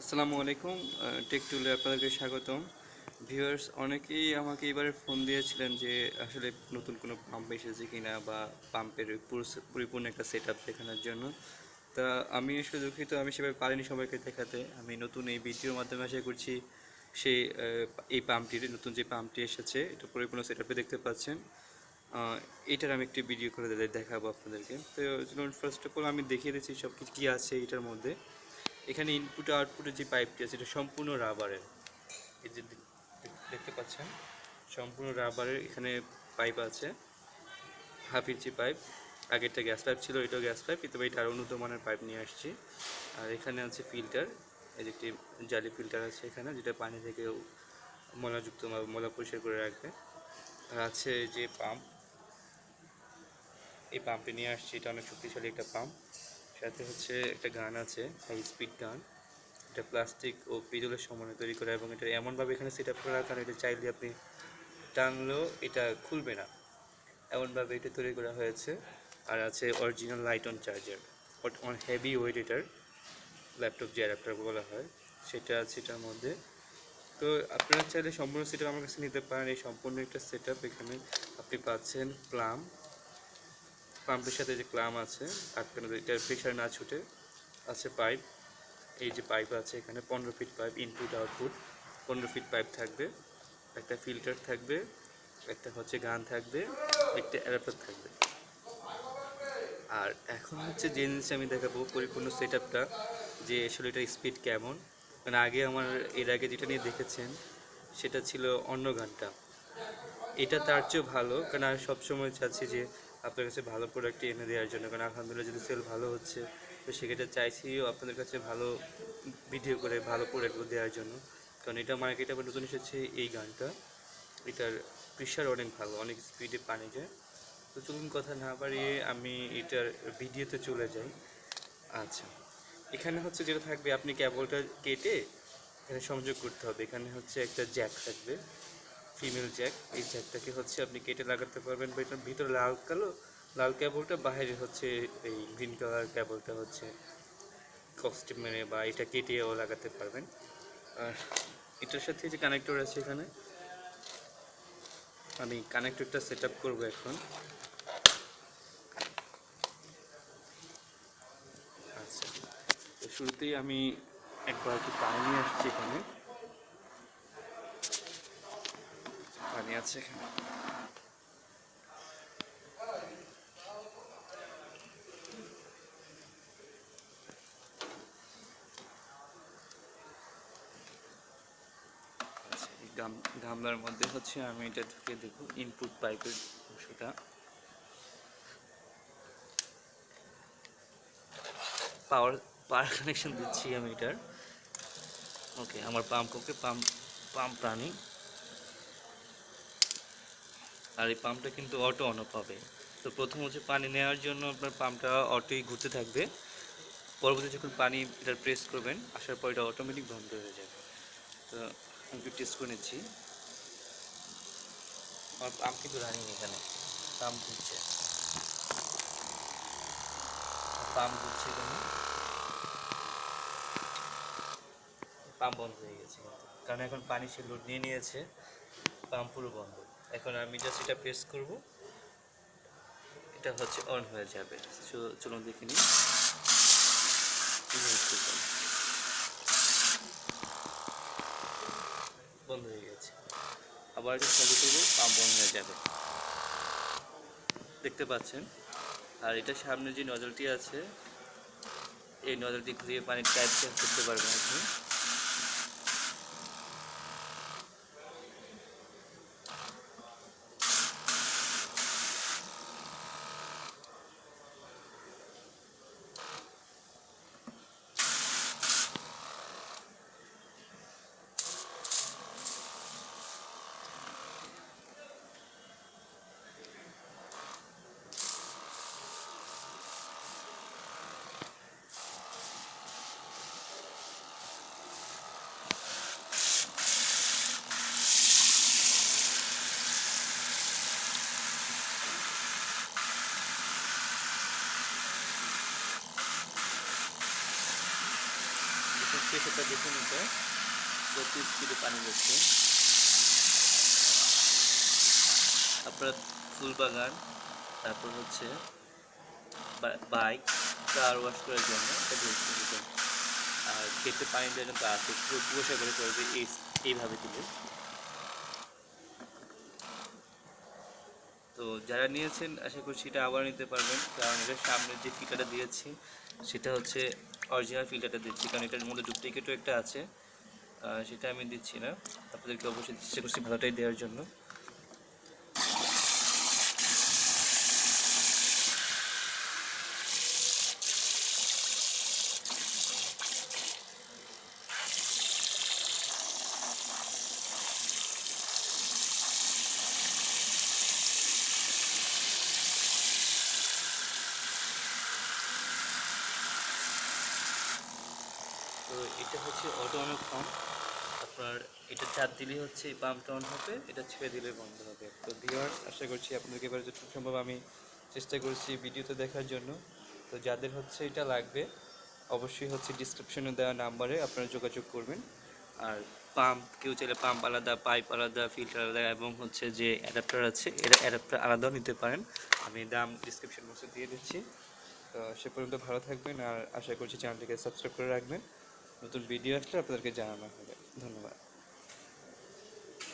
আসসালামু আলাইকুম। টেকটুলে আপনাদেরকে স্বাগতম। ভিউয়ার্স অনেকেই আমাকে এবারে ফোন দিয়েছিলেন যে আসলে নতুন কোনো পাম্প এসেছে কিনা বা পাম্পের পরিপূর্ণ একটা সেট আপ দেখানোর জন্য। তা আমি আসলে দুঃখিত, আমি সেভাবে পারিনি সবাইকে দেখাতে। আমি নতুন এই ভিডিওর মাধ্যমে আশা করছি সেই এই পাম্পটির নতুন যে পাম্পটি এসেছে এটা পরিপূর্ণ সেট আপে দেখতে পাচ্ছেন। এটার আমি একটি ভিডিও করে দেখাবো আপনাদেরকে। তো চলুন ফার্স্ট অফ অল আমি দেখিয়ে দিচ্ছি সব কিছু কী আছে এটার মধ্যে। এখানে ইনপুট আউটপুটের যে পাইপটি আছে এটা সম্পূর্ণ রাবারের। এই যে দেখতে পাচ্ছেন সম্পূর্ণ রাবারের এখানে পাইপ আছে, হাফ ইঞ্চি পাইপ। আগেরটা গ্যাস পাইপ ছিল, এটাও গ্যাস পাইপ, তবে এটা আরও উন্নত মানের পাইপ নিয়ে আসছি। আর এখানে আছে ফিল্টার, এই যে একটি জালি ফিল্টার আছে এখানে, যেটা পানি থেকে ময়লাযুক্ত ময়লা পরিষ্কার করে রাখবে। আর আছে যে পাম্প, এই পাম্পটি নিয়ে আসছি, এটা অনেক শক্তিশালী একটা পাম্প। সাথে হচ্ছে একটা গান আছে, হাই স্পিড গান। এটা প্লাস্টিক ও পিতলের সমন্বয়ে তৈরি করা এবং এটা এমনভাবে এখানে সেট আপ করা, কারণ এটা চাইলে আপনি টানলেও এটা খুলবে না, এমনভাবে এটা তৈরি করা হয়েছে। আর আছে original light on charger, on heavy weight, এটার ল্যাপটপ যে অ্যাডাপ্টার বলা হয় সেটা আছে এটার মধ্যে। তো আপনারা চাইলে সম্পূর্ণ সেট আপ আমার কাছে নিতে পারেন। এই সম্পূর্ণ একটা সেট আপ, এখানে আপনি পাচ্ছেন পাম্পের সাথে যে ক্লাম আছে আটকানো, এটার প্রেশার না ছুটে। আছে পাইপ, এই যে পাইপ আছে এখানে 15 fit pipe, input output 15 fit pipe থাকবে। একটা ফিল্টার থাকবে, একটা হচ্ছে গান থাকবে, একটা অ্যাডাপ্টার থাকবে। আর এখন হচ্ছে যে জিনিস আমি দেখাবো পরিপূর্ণ সেট আপটা, যে আসলে এটার স্পিড কেমন। মানে আগে আমার এর আগে যেটা নিয়ে দেখেছেন সেটা ছিল অন্য গানটা, এটা তার চেয়েও ভালো। কারণ আমি সবসময় চাচ্ছি যে আপনার কাছে ভালো প্রোডাক্ট এনে দেওয়ার জন্য, কারণ আলহামদুলিল্লাহ যদি সেল ভালো হচ্ছে তো সেক্ষেত্রে চাইছিও আপনাদের কাছে ভালো ভিডিও করে ভালো প্রোডাক্ট দেওয়ার জন্য। কারণ এটা মার্কেটে আবার নতুন এসেছে এই গানটা, এটার প্রেশার অনেক ভালো, অনেক স্পিডে পানি যায়। তো চলুন কথা না বাড়িয়ে আমি এটার ভিডিওতে চলে যাই। আচ্ছা, এখানে হচ্ছে যেটা থাকবে, আপনি কেবলটা কেটে এখানে সংযোগ করতে হবে। এখানে হচ্ছে একটা জ্যাক থাকবে, ফিমেল জ্যাক। এই জ্যাকটাকে হচ্ছে আপনি কেটে লাগাতে পারবেন, বা এটার ভিতরে লাল কেবলটা, বাইরে হচ্ছে এই গ্রিন কালার কেবলটা হচ্ছে কস্টিপ মেরে বা এটা কেটেও লাগাতে পারবেন। আর এটার সাথে যে কানেক্টর আছে এখানে, আমি কানেক্টরটা সেট আপ করবো এখন। আচ্ছা, তো শুরুতেই আমি একবার একটু পানি নিয়ে আসছি, এখানে পানি আছে এখানে। আচ্ছা, এই গামলার মধ্যে হচ্ছে আমি এটা ঢুকে দেখব ইনপুট পাইপের অংশটা। পাওয়ার পাওয়ার কানেকশন দিচ্ছি আমি এটার। ওকে, আমার পাম্প প্রাণী। আর এই পাম্পটা কিন্তু অটো অন অফ হবে। তো প্রথম হচ্ছে পানি নেওয়ার জন্য আপনার পাম্পটা অটোই ঘুরতে থাকবে। পরবর্তী যখন পানি এটা প্রেস করবেন, আসার পর এটা অটোমেটিক বন্ধ হয়ে যাবে। তো আমি টেস্ট করে নিচ্ছি। আমার পাম্প কিন্তু রানিং, এখানে পাম্প ঘুরছে, এখানে পাম্প বন্ধ হয়ে গেছে কিন্তু, কারণ এখন পানি সে লোড নিয়ে নিয়েছে, পাম্প পুরো বন্ধ। এখন আমি জাস্ট এটা প্রেস করব, এটা হচ্ছে অন হয়ে যাবে। চলুন দেখে নিই। বন্ধ হয়ে গেছে, আবার এটা চালু করবো, পাম্প বন্ধ হয়ে যাবে, দেখতে পাচ্ছেন। আর এটার সামনে যে নজলটি আছে, এই নজলটি ঘুরিয়ে পানির টাইপ চেঞ্জ করতে পারবেন আপনি। প্রেশারটা দেখে নিতে কত স্পিডে পানি যাচ্ছে। আপনার ফুল বাগান, তারপর হচ্ছে বাইক কার ওয়াশ করার জন্য এটা বেস্ট হবে। আর খেতে পানি দেওয়ার জন্য আছে পুরো কুয়াশা করে করবে এইভাবে দিলে। তো যারা নিয়েছেন আশা করছি এটা আবার নিতে পারবেন, কারণ এটার সামনে যে ফিল্টারটা দিয়েছি সেটা হচ্ছে অরিজিনাল ফিল্টারটা দিচ্ছি, কারণ এটার মধ্যে ডুপ্লিকেটও একটা আছে, সেটা আমি দিচ্ছি না। আপনাদেরকে অবশ্যই চেষ্টা করছি ভালোটাই দেওয়ার জন্য। তো এটা হচ্ছে অটো অন পাম্প। আপনার এটা চাপ দিলে হচ্ছে এই পাম্পটা অন হবে, এটা ছেড়ে দিলে বন্ধ হবে। তো ভিউয়ার্স, আশা করছি আপনাদেরকে এবার যতটুকু সম্ভব আমি চেষ্টা করছি ভিডিওতে দেখার জন্য। তো যাদের হচ্ছে এটা লাগবে অবশ্যই হচ্ছে ডিসক্রিপশনে দেওয়া নাম্বারে আপনারা যোগাযোগ করবেন। আর পাম্প, কেউ চাইলে পাম্প আলাদা, পাইপ আলাদা, ফিল্টার আলাদা এবং হচ্ছে যে অ্যাডাপ্টার আছে এটা অ্যাডাপ্টার আলাদাও নিতে পারেন। আমি দাম ডিসক্রিপশন বক্সে দিয়ে দিচ্ছি। তো সে পর্যন্ত ভালো থাকবেন, আর আশা করছি চ্যানেলটিকে সাবস্ক্রাইব করে রাখবেন। নতুন ভিডিও আসলে আপনাদেরকে জানানো হবে। ধন্যবাদ।